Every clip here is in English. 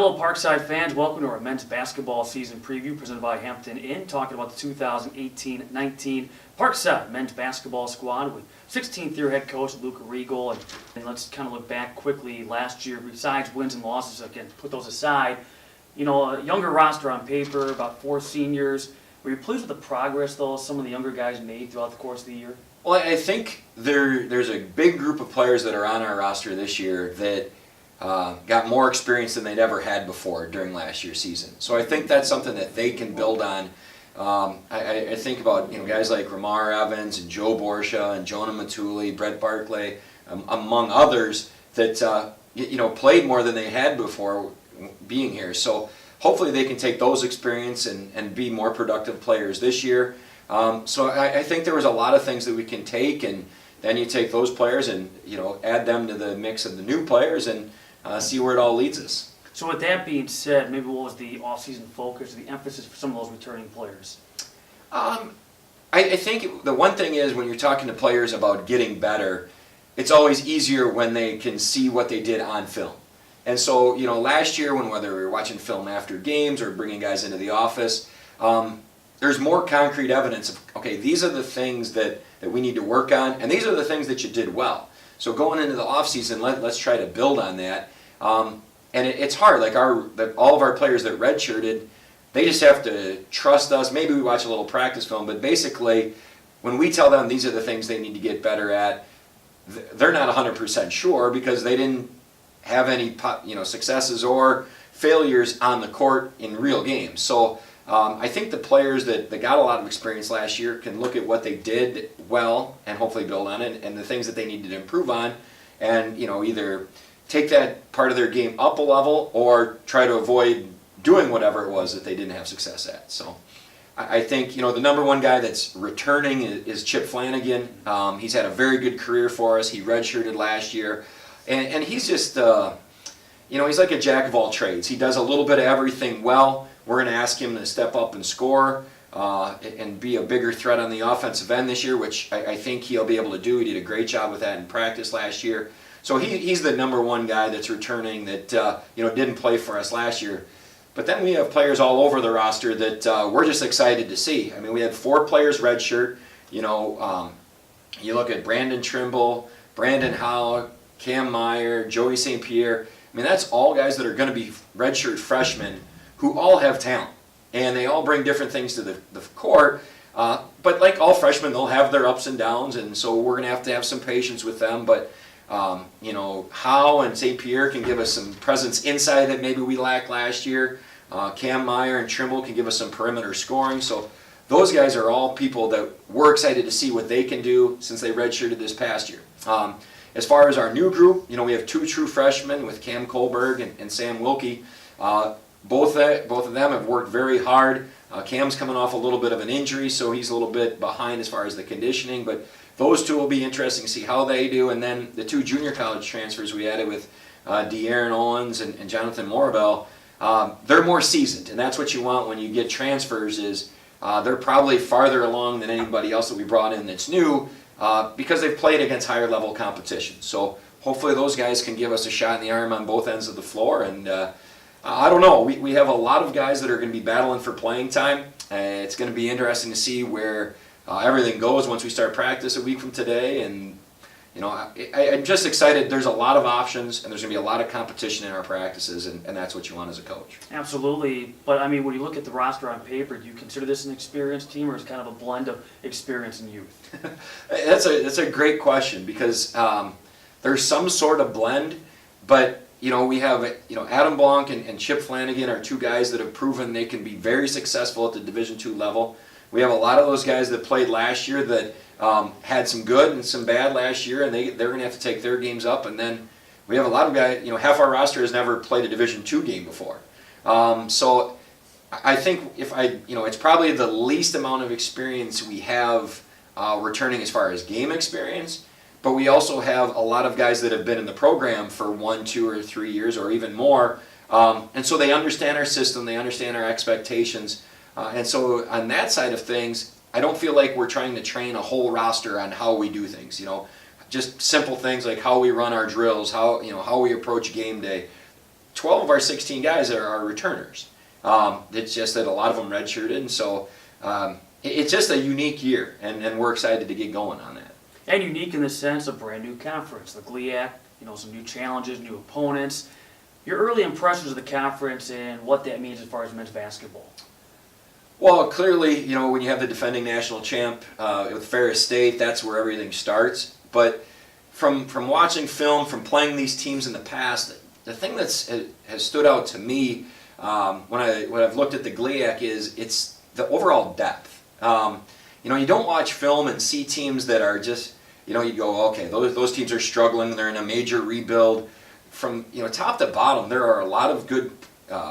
Hello, Parkside fans. Welcome to our men's basketball season preview presented by Hampton Inn, talking about the 2018-19 Parkside men's basketball squad with 16th year head coach Luke Reigel. And let's kind of look back quickly last year. Besides wins and losses, again, put those aside. You know, a younger roster on paper, about 4 seniors. Were you pleased with the progress, though, some of the younger guys made throughout the course of the year? Well, I think there's a big group of players that are on our roster this year that got more experience than they'd ever had before during last year's season. So I think that's something that they can build on. I think about guys like Ramar Evans and Joe Borsha and Jonah Matuli, Brett Barclay, among others that played more than they had before being here. So hopefully they can take those experience and be more productive players this year. So I think there was a lot of things that we can take, and then you take those players and add them to the mix of the new players and see where it all leads us. So with that being said, maybe what was the off-season focus, the emphasis for some of those returning players? I think the one thing is when you're talking to players about getting better, it's always easier when they can see what they did on film. And so, last year whether we were watching film after games or bringing guys into the office, there's more concrete evidence of, okay, these are the things that we need to work on, and these are the things that you did well. So going into the off-season, let's try to build on that. And it's hard. Like all of our players that redshirted, they just have to trust us. Maybe we watch a little practice film, but basically, when we tell them these are the things they need to get better at, they're not 100% sure because they didn't have any successes or failures on the court in real games. So I think the players that got a lot of experience last year can look at what they did well and hopefully build on it, and the things that they needed to improve on, and either take that part of their game up a level or try to avoid doing whatever it was that they didn't have success at. So I think the number one guy that's returning is Chip Flanagan. He's had a very good career for us. He redshirted last year, and he's just he's like a jack of all trades. He does a little bit of everything well. We're going to ask him to step up and score and be a bigger threat on the offensive end this year, which I think he'll be able to do. He did a great job with that in practice last year. So he's the number one guy that's returning that didn't play for us last year. But then we have players all over the roster that we're just excited to see. I mean, we had 4 players redshirt. You look at Brandon Trimble, Brandon Howe, Cam Meyer, Joey St. Pierre. I mean, that's all guys that are going to be redshirt freshmen who all have talent, and they all bring different things to the court. But like all freshmen, they'll have their ups and downs, and so we're going to have some patience with them. But Howe and St. Pierre can give us some presence inside that maybe we lacked last year. Cam Meyer and Trimble can give us some perimeter scoring. So those guys are all people that we're excited to see what they can do since they redshirted this past year. As far as our new group, we have 2 true freshmen with Cam Kohlberg and Sam Wilkie. Both of them have worked very hard. Cam's coming off a little bit of an injury, so he's a little bit behind as far as the conditioning, but those 2 will be interesting to see how they do. And then the 2 junior college transfers we added with De'Aaron Owens and Jonathan Morabel, they're more seasoned, and that's what you want when you get transfers is they're probably farther along than anybody else that we brought in that's new because they've played against higher level competition. So hopefully those guys can give us a shot in the arm on both ends of the floor. And I don't know. We have a lot of guys that are going to be battling for playing time. It's going to be interesting to see where everything goes once we start practice a week from today. And I'm just excited. There's a lot of options, and there's going to be a lot of competition in our practices, and that's what you want as a coach. Absolutely. But, I mean, when you look at the roster on paper, do you consider this an experienced team, or is it kind of a blend of experience and youth? That's a great question because there's some sort of blend, but we have Adam Blanc and Chip Flanagan are 2 guys that have proven they can be very successful at the Division II level. We have a lot of those guys that played last year that had some good and some bad last year, and they're going to have to take their games up. And then we have a lot of guys, half our roster has never played a Division II game before. So I think it's probably the least amount of experience we have returning as far as game experience. But we also have a lot of guys that have been in the program for 1, 2, or 3 years or even more. And so they understand our system, they understand our expectations. And so on that side of things, I don't feel like we're trying to train a whole roster on how we do things. Just simple things like how we run our drills, how we approach game day. 12 of our 16 guys are returners. It's just that a lot of them redshirted, and so it's just a unique year, and we're excited to get going on that. And unique in the sense of brand new conference, the GLIAC, some new challenges, new opponents. Your early impressions of the conference and what that means as far as men's basketball. Well, clearly, when you have the defending national champ with Ferris State, that's where everything starts. But from watching film, from playing these teams in the past, the thing has stood out to me when I've looked at the GLIAC is it's the overall depth. You don't watch film and see teams that are just, you go, okay, those teams are struggling, they're in a major rebuild. From top to bottom, there are a lot of good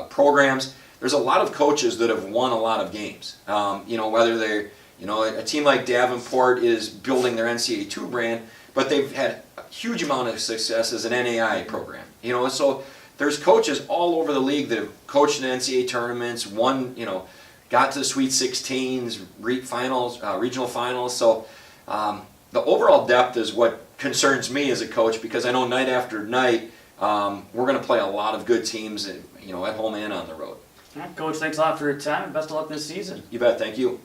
programs. There's a lot of coaches that have won a lot of games. Whether they're, a team like Davenport is building their NCAA 2 brand, but they've had a huge amount of success as an NAIA program. So there's coaches all over the league that have coached in NCAA tournaments, won, got to the Sweet 16s, regional finals. So the overall depth is what concerns me as a coach, because I know night after night we're going to play a lot of good teams, at home and on the road. All right, Coach, thanks a lot for your time, and best of luck this season. You bet. Thank you.